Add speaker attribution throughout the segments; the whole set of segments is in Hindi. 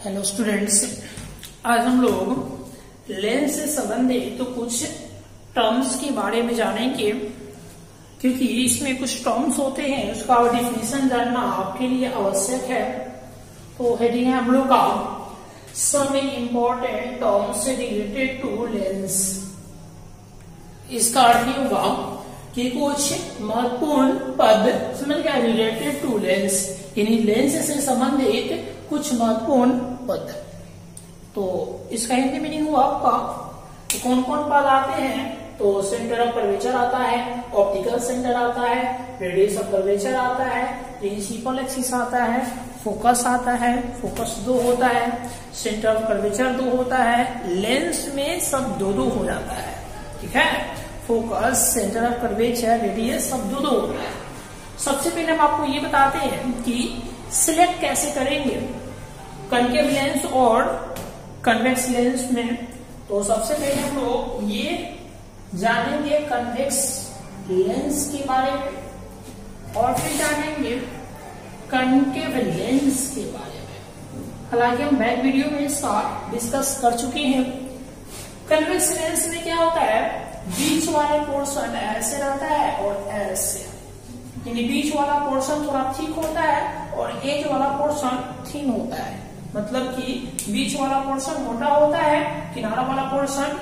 Speaker 1: हेलो स्टूडेंट्स, आज हम लोग लेंस से संबंधित तो कुछ टर्म्स के बारे में जानेंगे, क्योंकि इसमें कुछ टर्म्स होते हैं उसका डिफिनेशन जानना आपके लिए आवश्यक है। तो हेडिंग है हम लोग का some important terms related to lens. इसका अर्थ ये होगा कि कुछ महत्वपूर्ण पद समझ गया रिलेटेड टू लेंस, यानी लेंस से संबंधित कुछ महत्वपूर्ण पद। तो इसका हिंदी मीनिंग हुआ आपका तो कौन कौन पद आते हैं, तो सेंटर ऑफ कर्वेचर आता है, ऑप्टिकल सेंटर आता है, रेडियस ऑफ कर्वेचर आता है, प्रिंसिपल एक्सिस आता है, फोकस आता है, फोकस 2 होता है, सेंटर ऑफ कर्वेचर 2 होता है, लेंस में सब दो हो जाता है। ठीक है, focus, centre of curvature, radius सब दो होता है। सबसे पहले हम आपको ये बताते हैं कि सिलेक्ट कैसे करेंगे कनकेव लेंस और कन्वेक्स लेंस में। तो सबसे पहले हम लोग ये जानेंगे कन्वेक्स लेंस के बारे में और फिर जानेंगे कनकेव लेंस के बारे में। हालांकि हम बैक वीडियो में इसका डिस्कस कर चुके हैं। कन्वेक्स लेंस में क्या होता है, बीच वाला पोर्शन ऐसे रहता है और ऐसे, यानी बीच वाला पोर्शन थोड़ा थिक होता है और एज वाला पोर्शन थिन होता है। मतलब कि बीच वाला पोर्शन मोटा होता है, किनारा वाला पोर्शन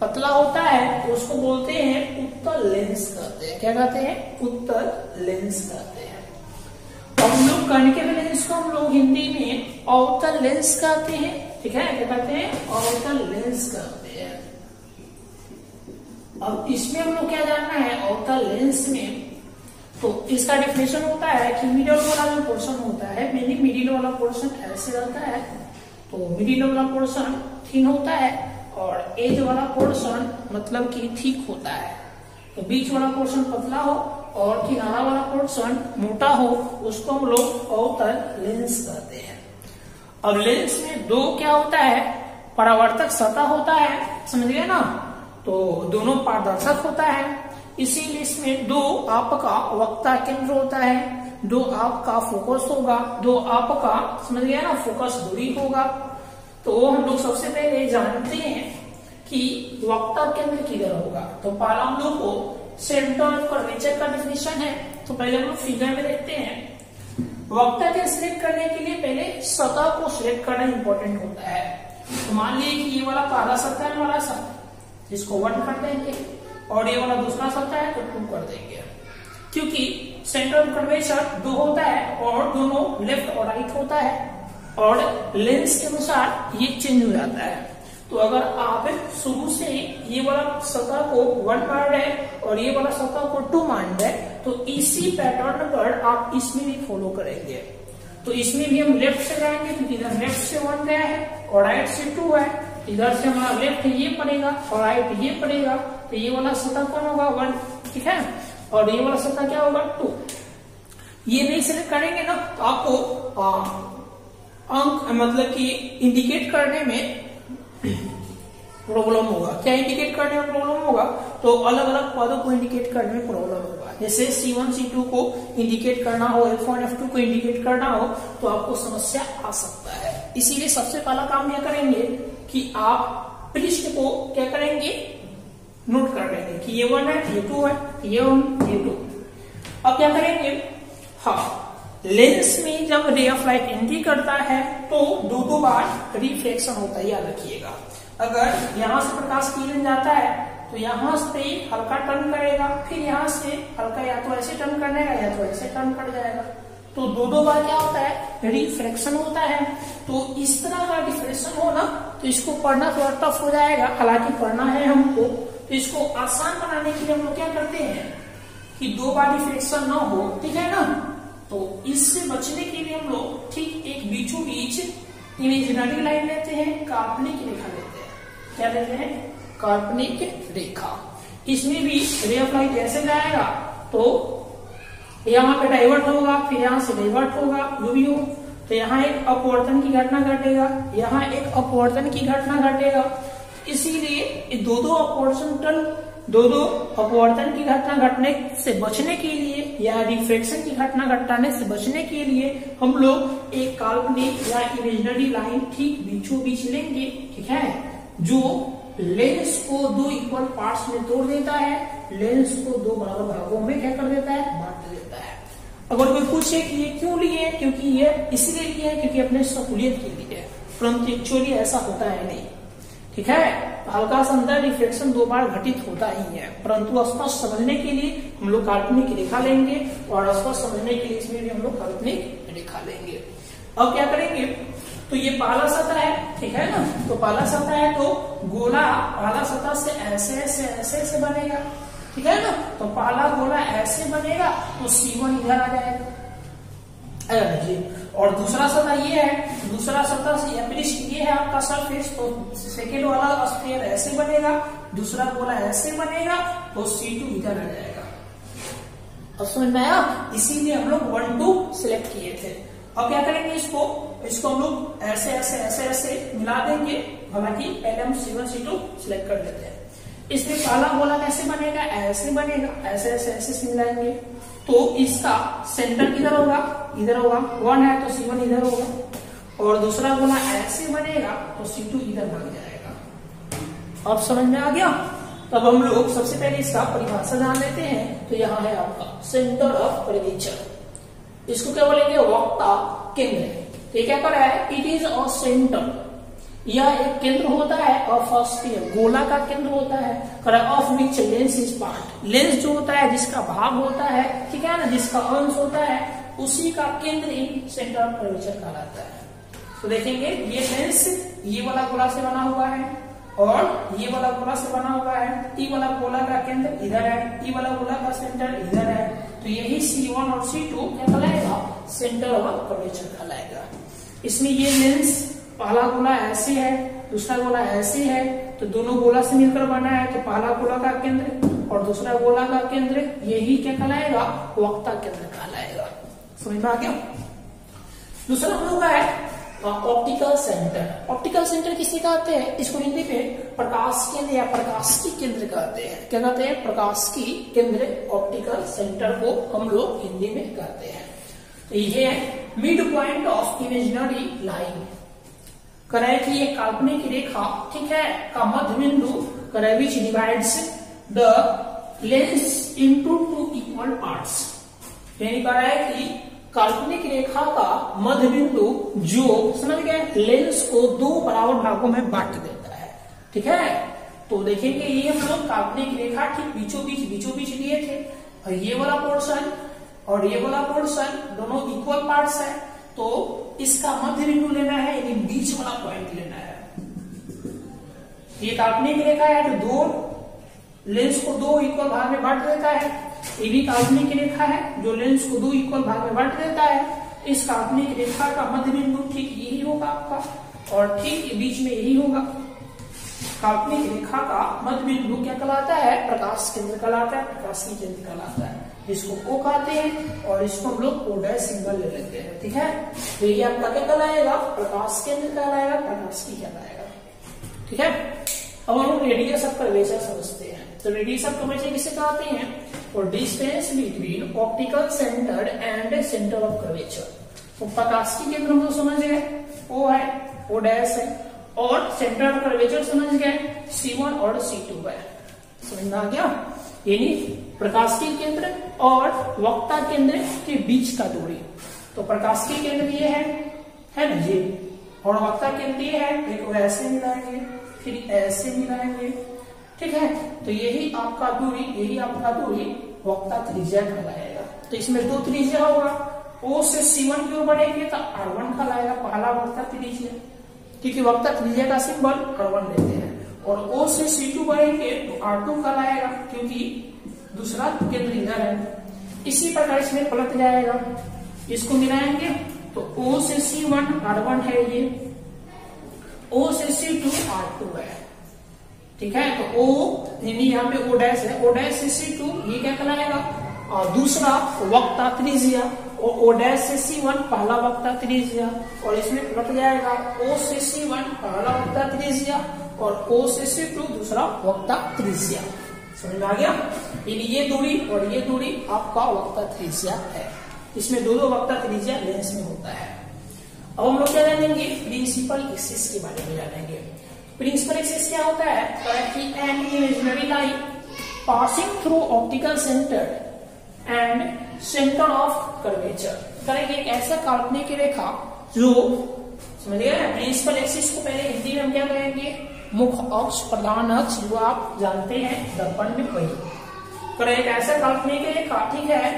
Speaker 1: पतला होता है, तो उसको बोलते हैं उत्तल लेंस कहते हैं। क्या कहते हैं? उत्तल लेंस कहते हैं। और हम लोग कनकेव लेंस को हम लोग हिंदी में अवतल लेंस कहते हैं। ठीक है, क्या कहते हैं? अवतल लेंस कहते हैं। अब इसमें हम लोग क्या जानना है, अवतल लेंस में तो इसका डिफिनेशन होता है कि मिडिल वाला जो पोर्शन होता है, मेनली मिडिल वाला पोर्शन ऐसे रहता है, तो मिडिल वाला पोर्शन थिन होता है और एज वाला पोर्शन मतलब कि थिक होता है। तो बीच वाला पोर्शन पतला हो और किनारा वाला पोर्शन मोटा हो, उसको हम लोग अवतल लेंस कहते हैं। अब लेंस में दो क्या होता है, परावर्तक सतह होता है, समझ गए ना, तो दोनों पारदर्शक होता है। इसीलिए इसमें दो आपका वक्ता केंद्र होता है, दो आपका फोकस होगा, दो आपका समझ गया ना फोकस दूरी होगा। तो हम लोग सबसे पहले जानते हैं कि वक्ता केंद्र किधर होगा। तो पहला हम लोग को सेंटर ऑफ कर्वेचर का डिफिनेशन है, तो पहले हम लोग फिगर में देखते हैं। वक्ता के सिलेक्ट करने के लिए पहले सतह को सिलेक्ट करना इंपॉर्टेंट होता है। तो मान लीजिए कि ये वाला पहला सतह है, वाला सतह, इसको 1 कर देंगे और ये वाला दूसरा सतह है तो 2 कर देंगे, क्योंकि सेंटर ऑफ कर्वेचर 2 होता है और दोनों लेफ्ट और राइट होता है और लेंस के अनुसार ये चेंज हो जाता है। तो अगर आप शुरू से ये वाला सतह को 1 मान रहे और ये वाला सतह को 2 मान रहे, तो इसी पैटर्न पर आप इसमें भी फॉलो करेंगे। तो इसमें भी हम लेफ्ट से जाएंगे, क्योंकि इधर लेफ्ट से 1 गया है और राइट से 2 है, इधर से हमारा लेफ्ट ये पड़ेगा और राइट ये पड़ेगा, तो ये वाला सतह कौन होगा, 1। ठीक है, और ये वाला सतह क्या होगा, 2। ये नहीं सिलेक्ट करेंगे ना तो आपको अंक मतलब कि इंडिकेट करने में प्रॉब्लम होगा। क्या इंडिकेट करने में प्रॉब्लम होगा, तो अलग अलग पदों को इंडिकेट करने में प्रॉब्लम होगा। जैसे C1 C2 को इंडिकेट करना हो, F1 F2 को इंडिकेट करना हो, तो आपको समस्या आ सकता है। इसीलिए सबसे पहला काम क्या करेंगे कि आप पृष्ठ को क्या करेंगे, नोट कर लेंगे कि ये 1 है, ये 2 है, ये 1 ये 2। अब क्या करेंगे, हाँ, लेंस में जब रे ऑफ लाइट एंट्री करता है तो 2 बार रिफ्लेक्शन होता है, याद रखिएगा। अगर यहाँ से प्रकाश किरण जाता है तो यहाँ से हल्का टर्न करेगा, फिर यहाँ से हल्का या तो ऐसे टर्न करने का या तो ऐसे टर्न कर जाएगा, तो 2 बार क्या होता है, रिफ्लेक्शन होता है। तो इस तरह का रिफ्लेक्शन होना, तो इसको पढ़ना थोड़ा टफ हो जाएगा, हालांकि पढ़ना है हमको। तो इसको आसान बनाने के लिए हम लोग क्या करते हैं कि 2 बार रिफ्लेक्शन ना हो, ठीक है ना, तो इससे बचने के लिए हम लोग ठीक एक बीचों बीच इमेजिनरी लाइन लेते हैं, काल्पनिक रेखा लेते हैं। क्या लेते हैं, काल्पनिक रेखा। इसमें भी रे ऑफ लाइट ऐसे जाएगा तो यहाँ पे डाइवर्ट होगा, फिर यहाँ से डाइवर्ट होगा, जो भी हो, तो यहाँ एक अपवर्तन की घटना घटेगा, यहाँ एक अपवर्तन की घटना घटेगा। इसीलिए 2 अपवर्तन दो अपवर्तन की घटना घटने से बचने के लिए या रिफ्रैक्शन की घटना घटाने से बचने के लिए हम लोग एक काल्पनिक या इमेजिनरी लाइन ठीक बीचों बीच लेंगे, ठीक है, जो लेंस को दो इक्वल पार्ट्स में तोड़ देता है, लेंस को दो बराबर भागों में क्या कर देता है, बांट देता है। अगर कोई पूछे कि ये क्यों लिए, क्योंकि ये इसलिए लिए है क्योंकि अपने सहूलियत के लिए है, परंतु एक्चुअली ऐसा होता है नहीं, ठीक है। हल्का सा अंदर रिफ्लेक्शन दो बार घटित होता ही है, परंतु स्पष्ट समझने के लिए हम लोग काल्पनिक रेखा लेंगे और स्पष्ट समझने के लिए इसमें भी हम लोग काल्पनिक रेखा लेंगे। अब क्या करेंगे, तो ये पहला सतह है, ठीक है ना, तो पहला सतह है तो गोला पहला सतह से ऐसे ऐसे ऐसे ऐसे बनेगा, ठीक है ना, तो पहला गोला ऐसे बनेगा तो C1 इधर आ जाएगा जी। और दूसरा सतह ये है, दूसरा सतह से ये है आपका सरफेस, तो सेकेंड वाला स्फीयर ऐसे बनेगा, दूसरा गोला ऐसे बनेगा तो C2 इधर आ जाएगा। अब समझ में आया, इसीलिए हम लोग 1 2 सिलेक्ट किए थे। अब क्या करेंगे, इसको हम लोग ऐसे ऐसे ऐसे ऐसे मिला देंगे, हालांकि पहले हम C1 C2 सिलेक्ट कर लेते हैं। इसमें पहला गोला कैसे बनेगा, ऐसे बनेगा, ऐसे ऐसे ऐसे मिलाएंगे, तो इसका सेंटर किधर होगा, इधर होगा, 1 है तो C1 इधर होगा, और दूसरा गोला ऐसे बनेगा तो C2 इधर बन जाएगा। अब समझ में आ गया। तब हम लोग सबसे पहले इसका परिभाषा जान लेते हैं। तो यहाँ है आपका सेंटर ऑफ कर्वेचर, इसको क्या बोलेंगे, वक्ता केंद्र। तो ये क्या कर रहा है, इट इज अ सेंटर, यह एक केंद्र होता है ऑफ अ स्फीयर, गोला का केंद्र होता है, of which lens is part, lens जो होता है जिसका भाग होता है, ठीक है ना, जिसका अंश होता है, उसी का केंद्र इन सेंटर ऑफ कर्वेचर कहलाता है। तो देखेंगे ये लेंस ये वाला गोला से बना हुआ है और ये वाला गोला से बना हुआ है, ई वाला गोला का केंद्र इधर है, ई वाला गोला का सेंटर इधर है, तो यही C1 और C2 क्या कहलाएगा, सेंटर ऑफ कर्वेचर कहलाएगा। इसमें ये लेंस पहला गोला ऐसे है, दूसरा गोला ऐसे है, तो दोनों गोला से मिलकर बना है, तो पहला गोला का केंद्र और दूसरा गोला का केंद्र यही क्या कहलाएगा, वक्ता केंद्र कहलाएगा। समझ में आ गया। दूसरा हम लोग का है ऑप्टिकल सेंटर। ऑप्टिकल सेंटर किसे कहते हैं, इसको हिंदी में प्रकाश केंद्र या प्रकाशिकी केंद्र कहते हैं। क्या कहते हैं, प्रकाशिकी केंद्र, ऑप्टिकल सेंटर को हम लोग हिंदी में कहते हैं। तो ये है mid point of imaginary line, करे कि ये काल्पनिक रेखा, ठीक है, का मध्य बिंदु करे विच divides the lens into 2 equal parts. यानी कह रहा है कि काल्पनिक रेखा का मध्य बिंदु जो, समझ गए, लेंस को 2 बराबर भागों में बांट देता है, ठीक है। तो देखेंगे ये हम लोग काल्पनिक रेखा ठीक बीचों बीच लिए थे, और ये वाला पोर्शन और ये वाला पोर्शन दोनों इक्वल पार्ट्स है, तो इसका मध्य बिंदु लेना है, यानी बीच वाला पॉइंट लेना है। ये काल्पनिक रेखा है जो 2 लेंस को 2 इक्वल भाग में बांट देता है, ये भी काल्पनिक रेखा है जो लेंस को 2 इक्वल भाग में बांट देता है। इस काल्पनिक रेखा का मध्य बिंदु ठीक यही होगा आपका, और ठीक बीच में यही होगा। काल्पनिक रेखा का मध्य बिंदु क्या कहलाता है, प्रकाश केंद्र कहलाता है, प्रकाशीय केंद्र कहलाता है। इसको O कहते हैं और इसको हम लोग O' सिंबल ले लेते हैं, ठीक है। तो ये आपका क्या कहलाएगा, प्रकाश केंद्र कहलाएगा, प्रकाशिकी कहलाएगा, ठीक है। अब हम लोग रेडियस ऑफ कर्वेचर समझते हैं। तो रेडियस ऑफ कर्वेचर किसे कहते हैं, और distance between optical centre and centre of curvature. तो प्रकाशिकी केंद्र हम लोग समझ गए, O है, O' है, और सेंटर ऑफ कर्वेचर समझ गए, C1 और C2 है। समझ में आ गया। यानी प्रकाशिकी केंद्र और वक्ता केंद्र के बीच का दूरी। तो प्रकाशिकी केंद्र ये है ना जी, और वक्ता केंद्र ये है, देखो ऐसे मिलाएंगे फिर ऐसे मिलाएंगे, ठीक है। तो यही आपका दूरी वक्ता त्रिज्या कहलाएगा। तो इसमें 2 त्रिज्या होगा, O से C1 की ओर बढ़ेंगे तो R1 कहलाएगा, पहला वक्ता त्रिज्या, क्योंकि वक्ता त्रिज्या का सिंबल R1 लेते हैं, और O से C2 बढ़ेंगे तो R2 कहलाएगा, क्योंकि दूसरा केंद्र इधर है। इसी प्रकार इसमें पलट जाएगा, इसको मिलाएंगे तो O से C1 R1 है, ये O से C2 R2 है, ठीक है। तो O यानी यहाँ पे O' है, O' से C2 ये क्या कहलाएगा, और दूसरा वक्ता त्रिज्या, और O' से C1 पहला वक्ता त्रिज्या, और इसमें पलट जाएगा O से C1 पहला वक्ता त्रिज्या और O से C2 दूसरा वक्ता त्रिज्या। समझ में आ गया? ये दूरी और ये दूरी आपका वक्ता त्रिज्या है। इसमें दो वक्ता त्रिज्या लेंस में होता है। अब हम लोग क्या जानेंगे? प्रिंसिपल एक्सिस के बारे में जानेंगे। प्रिंसिपल एक्सिस क्या होता है? कि an imaginary line passing through optical centre and centre of curvature. करेंगे एक ऐसा काल्पनिक रेखा जो, समझ गए? प्रिंसिपल एक्सिस को पहले हिंदी में हम क्या कहेंगे? मुख्य अक्ष, प्रधान अक्ष, जो आप जानते हैं दर्पण में वही। करे एक ऐसा काल्पनिक रेखा, ठीक है,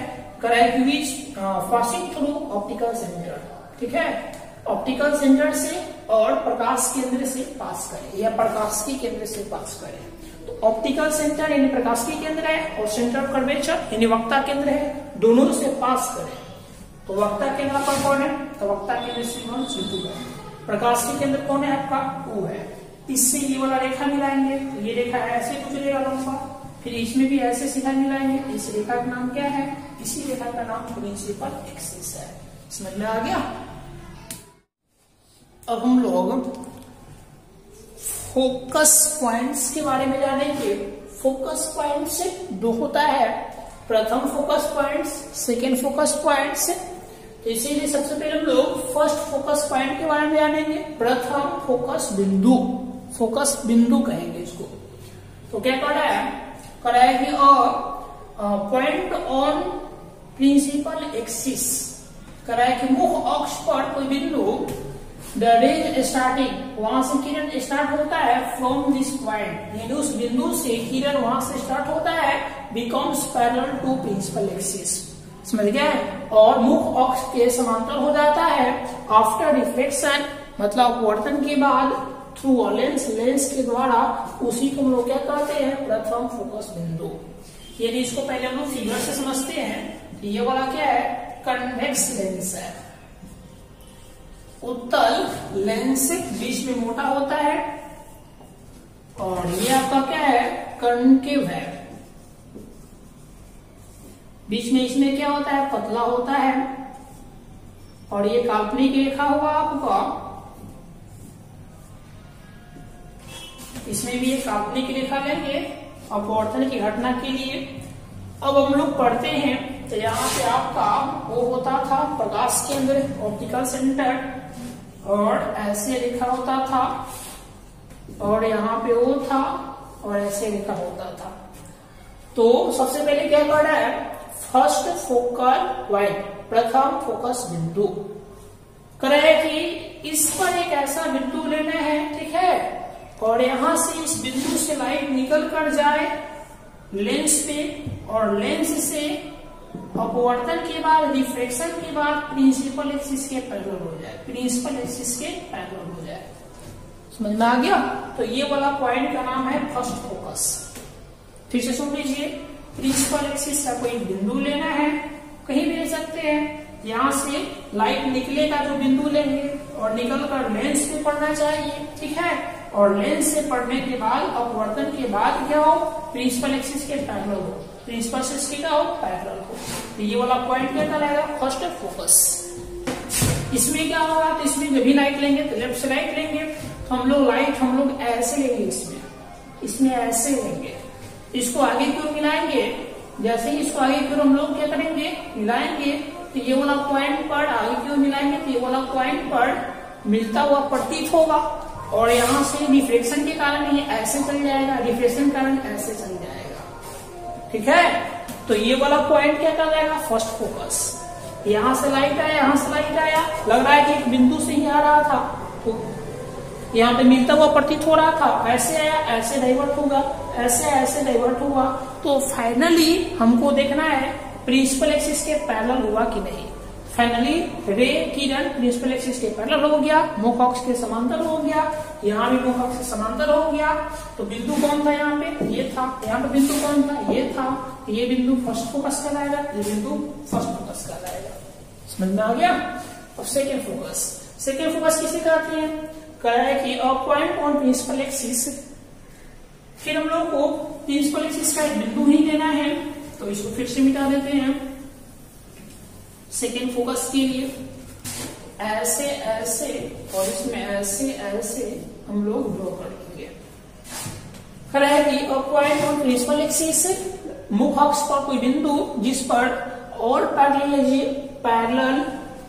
Speaker 1: करे विच पासिंग थ्रू ऑप्टिकल सेंटर, ठीक है, ऑप्टिकल सेंटर से और प्रकाश केंद्र से पास करे या प्रकाश के केंद्र से पास करे। तो ऑप्टिकल सेंटर यानी प्रकाश की केंद्र है और सेंटर ऑफ कर्वेचर यानी वक्ता केंद्र है, दोनों से पास करे। तो वक्ता केंद्र पर कौन है? तो वक्ता केंद्र C1 C2 है। प्रकाश के केंद्र कौन है? आपका O है। इससे ये वाला रेखा मिलाएंगे, तो ये रेखा ऐसे गुजरेगा लंबा, फिर इसमें भी ऐसे सीधा मिलाएंगे। इस रेखा का नाम क्या है? इसी रेखा का नाम प्रिंसिपल एक्सिस है। समझ में आ गया? अब हम लोग फोकस पॉइंट्स के बारे में जानेंगे। फोकस पॉइंट्स दो होता है, प्रथम focus points, second focus points. तो इसीलिए सबसे पहले हम लोग फर्स्ट फोकस पॉइंट के बारे में जानेंगे। प्रथम फोकस बिंदु, फोकस बिंदु कहेंगे इसको। तो क्या कर रहा है? कर रहा है कि पॉइंट ऑन प्रिंसिपल एक्सिस, कर रहा है कि मुख्य अक्ष पर कोई बिंदु, द रेज स्टार्टिंग, वहां से किरण स्टार्ट होता है, फ्रॉम दिस पॉइंट, यानी उस बिंदु से किरण वहां से स्टार्ट होता है, becomes parallel to principal axis. समझ गए? और मुख्य अक्ष के समांतर हो जाता है आफ्टर रिफ्लेक्शन, मतलब अपवर्तन के बाद, थ्रू लेंस, लेंस के द्वारा। उसी को हम लोग क्या कहते हैं? प्रथम फोकस बिंदु। यदि इसको पहले हम लोग फिगर से समझते हैं, ये वाला क्या है? कन्वेक्स लेंस है। उत्तल लेंस बीच में मोटा होता है और ये आपका क्या है? कॉन्केव है। बीच में इसमें क्या होता है? पतला होता है। और ये काल्पनिक रेखा होगा आपका, इसमें भी एक काल्पनिक रेखा लेंगे अपवर्तन की घटना के लिए। अब हम लोग पढ़ते हैं तो यहाँ पे आपका वो होता था प्रकाश केंद्र, ऑप्टिकल सेंटर, और ऐसे लिखा होता था, और यहाँ पे वो था और ऐसे लिखा होता था। तो सबसे पहले क्या करना है? फर्स्ट फोकल पॉइंट, प्रथम फोकस बिंदु। करे कि इस पर एक ऐसा बिंदु लेना है, ठीक है, और यहां से इस बिंदु से लाइट निकल कर जाए लेंस पे, और लेंस से अपवर्तन के बाद, रिफ्लेक्शन के बाद प्रिंसिपल एक्सिस के पैरेलल हो जाए, प्रिंसिपल एक्सिस के पैरेलल हो जाए। समझ में आ गया? तो ये वाला पॉइंट का नाम है फर्स्ट फोकस। फिर से सुन लीजिए, प्रिंसिपल एक्सिस का कोई बिंदु लेना है, कहीं भी ले सकते हैं। यहाँ से लाइट निकलेगा जो बिंदु लेंगे और निकल कर लेंस पे पड़ना चाहिए, ठीक है, और लेंस से पड़ने के बाद अपवर्तन के बाद क्या हो? प्रिंसिपल एक्सिस के पैरेलल हो, प्रिंसिपल एक्सिस के क्या हो? पैरेलल हो। तो ये वाला पॉइंट क्या कहलाएगा? First focus. इसमें क्या होगा? तो इसमें जब भी लाइट लेंगे तो लेफ्ट से लाइट लेंगे, तो हम लोग लाइट हम लोग ऐसे लेंगे, इसमें ऐसे लेंगे। इसको आगे क्यों मिलाएंगे? जैसे ही इसको आगे क्यों हम लोग क्या करेंगे? मिलाएंगे। तो ये वाला पॉइंट पर आगे क्यों मिलाएंगे? तो ये वाला पॉइंट पर मिलता हुआ प्रतीत होगा, और यहाँ से रिफ्लेक्शन के कारण ये ऐसे चल जाएगा, रिफ्लेक्शन के कारण ऐसे चल जाएगा, ठीक है। तो ये वाला पॉइंट क्या कर जाएगा? First focus. यहाँ से लाइट आया, यहाँ से लाइट आया, लग रहा है कि एक बिंदु से ही आ रहा था, तो यहाँ पे मिलता हुआ प्रतीत हो रहा था, ऐसे आया, ऐसे डाइवर्ट होगा, ऐसे डाइवर्ट हुआ। तो फाइनली हमको देखना है प्रिंसिपल एक्सिस के पैरेलल हुआ कि नहीं। फाइनली रे किरण प्रिंसिपल एक्सिस के पैरेलल हो गया, मुख्य अक्ष के समांतर हो गया, यहाँ भी मुख्य अक्ष के समांतर हो गया। तो बिंदु कौन था? यहाँ पे ये था, यहाँ पे बिंदु कौन था? ये था। ये बिंदु फर्स्ट फोकस कहलाएगा, ये बिंदु फर्स्ट फोकस कहलाएगा। समझ में आ गया? अब सेकेंड फोकस। सेकेंड फोकस किसे कहते हैं? कह रहा है कि a point on principal axis. फिर हम लोग को प्रिंसिपल एक्सिस का एक बिंदु ही लेना है, तो इसको फिर से मिटा देते हैं। सेकेंड फोकस के लिए ऐसे ऐसे और इसमें ऐसे ऐसे हम लोग ड्रॉ करेंगे। रहेगी a point on principal axis, मुख्य अक्ष पर कोई बिंदु जिस पर और पैरेलल,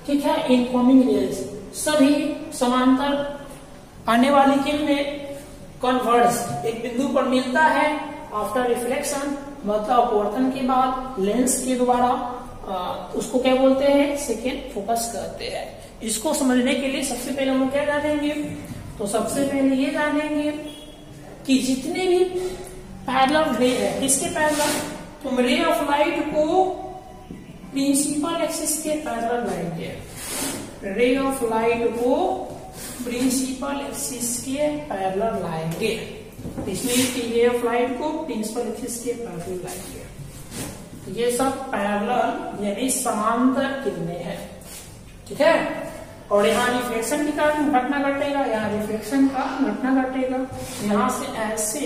Speaker 1: ठीक है, इनकमिंग रेज, सभी समांतर आने वाली किरणें कन्वर्ज, एक बिंदु पर मिलता है आफ्टर रिफ्लेक्शन, मतलब अपवर्तन के बाद लेंस के द्वारा, उसको क्या बोलते हैं, सेकेंड फोकस कहते हैं। इसको समझने के लिए सबसे पहले हम क्या जानेंगे, तो सबसे पहले ये जानेंगे कि जितने भी पैरेलल रे है, किसके पैरेलल, तुम रे ऑफ लाइट को प्रिंसिपल एक्सिस के पैरेलल लाएंगे, रे ऑफ लाइट को प्रिंसिपल एक्सिस के पैरेलल लाएंगे, इसमें रे ऑफ लाइट को प्रिंसिपल एक्सिस के पैरेलल लाएंगे। ये सब पैरेलल यानी समांतर किरणें हैं, ठीक है। और यहाँ रिफ्लेक्शन की घटना घटेगा, यहाँ रिफ्लेक्शन का घटना घटेगा, यहाँ से ऐसे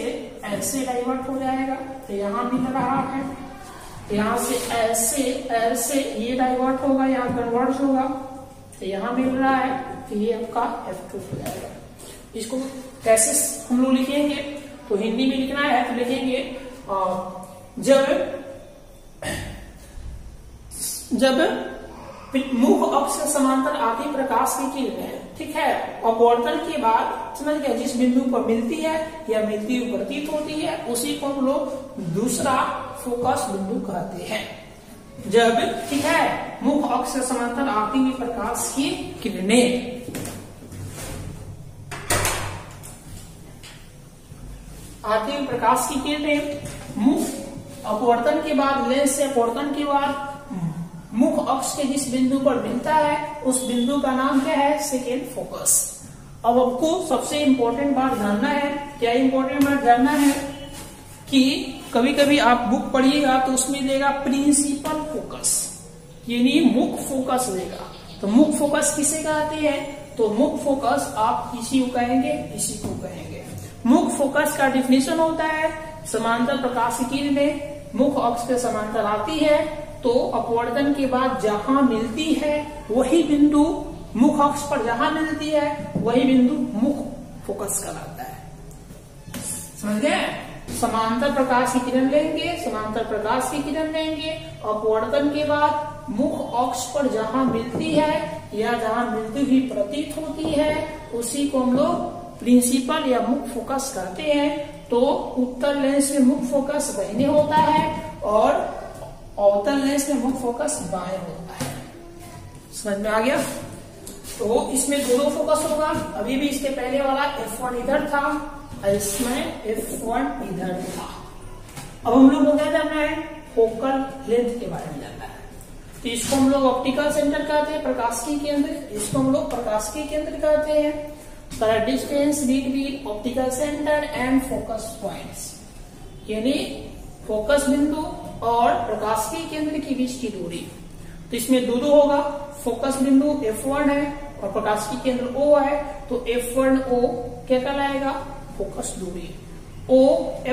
Speaker 1: ऐसे डाइवर्ट हो जाएगा, तो यहाँ मिल रहा है, यहाँ से ऐसे ऐसे ये डाइवर्ट होगा, यहाँ कन्वर्ज होगा, तो यहाँ मिल रहा है, तो ये आपका F2 हो जाएगा। इसको कैसे हम लोग लिखेंगे, तो हिंदी में लिखना है तो लिखेंगे जब मुख्य अक्ष के समांतर आती प्रकाश की किरणें, ठीक है, अपवर्तन के बाद समझ गए, जिस बिंदु पर मिलती है या मिलती हुई प्रतीत होती है, उसी को हम लोग दूसरा फोकस बिंदु कहते हैं। जब, ठीक है, मुख्य अक्ष से समांतर आती हुई प्रकाश की किरणें आती हुई प्रकाश की किरणें मुख्य अपवर्तन के बाद, लेंस से अपवर्तन के बाद मुख्य अक्ष के जिस बिंदु पर मिलता है, उस बिंदु का नाम क्या है, सेकेंड फोकस। अब आपको सबसे इंपॉर्टेंट बात जानना है, क्या इंपॉर्टेंट बात जानना है कि कभी कभी आप बुक पढ़िएगा तो उसमें देगा प्रिंसिपल फोकस, यानी मुख्य फोकस देगा। तो मुख्य फोकस किसे कहते हैं, तो मुख्य फोकस आप इसी को कहेंगे, इसी को कहेंगे। मुख्य फोकस का डिफिनेशन होता है, समांतर प्रकाश की किरणें मुख्य अक्ष के समांतर आती है, तो अपवर्तन के बाद जहां मिलती है वही बिंदु, मुख्य अक्ष पर जहां मिलती है वही बिंदु मुख्य फोकस कहलाता है। समझ गए, समांतर प्रकाश की किरण लेंगे, समांतर प्रकाश की किरण लेंगे, अपवर्तन के बाद मुख्य अक्ष पर जहां मिलती है या जहां मिलती हुई प्रतीत होती है, उसी को हम लोग प्रिंसिपल या मुख्य फोकस कहते हैं। तो उत्तर लेंस में मुख्य फोकस दाहिने होता है और अवतल लेंस में मुख्य फोकस बाएं होता है। समझ में आ गया। तो इसमें दो फोकस होगा, अभी भी इसके पहले वाला F1 इधर था, इसमें F1 इधर था। अब हम लोग को क्या जानना है, फोकल लेंथ के बारे में जानना है। तो इसको हम लोग ऑप्टिकल सेंटर कहते हैं, प्रकाश की केंद्र, इसको हम लोग प्रकाश की केंद्र कहते हैं। Distance between optical centre and focus points, यानी फोकस बिंदु और प्रकाश के केंद्र के बीच की दूरी। तो इसमें दो होगा, फोकस बिंदु F1 है और प्रकाश की केंद्र O है, तो F1O क्या कहलाएगा, फोकस दूरी। O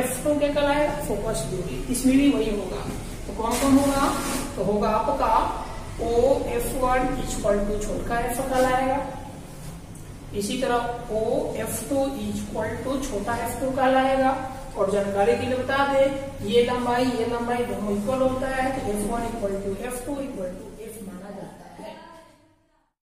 Speaker 1: F2 क्या कहलाएगा, फोकस दूरी। इसमें भी वही होगा, तो कौन कौन होगा, तो होगा आपका O F1 इक्वल टू छोटा f कहलाएगा, इसी तरह O F2 इक्वल टू छोटा f2 कहलाएगा। और जानकारी के लिए बता दें, ये लंबाई दोनों इक्वल होता है, तो F1 equal to F2 equal to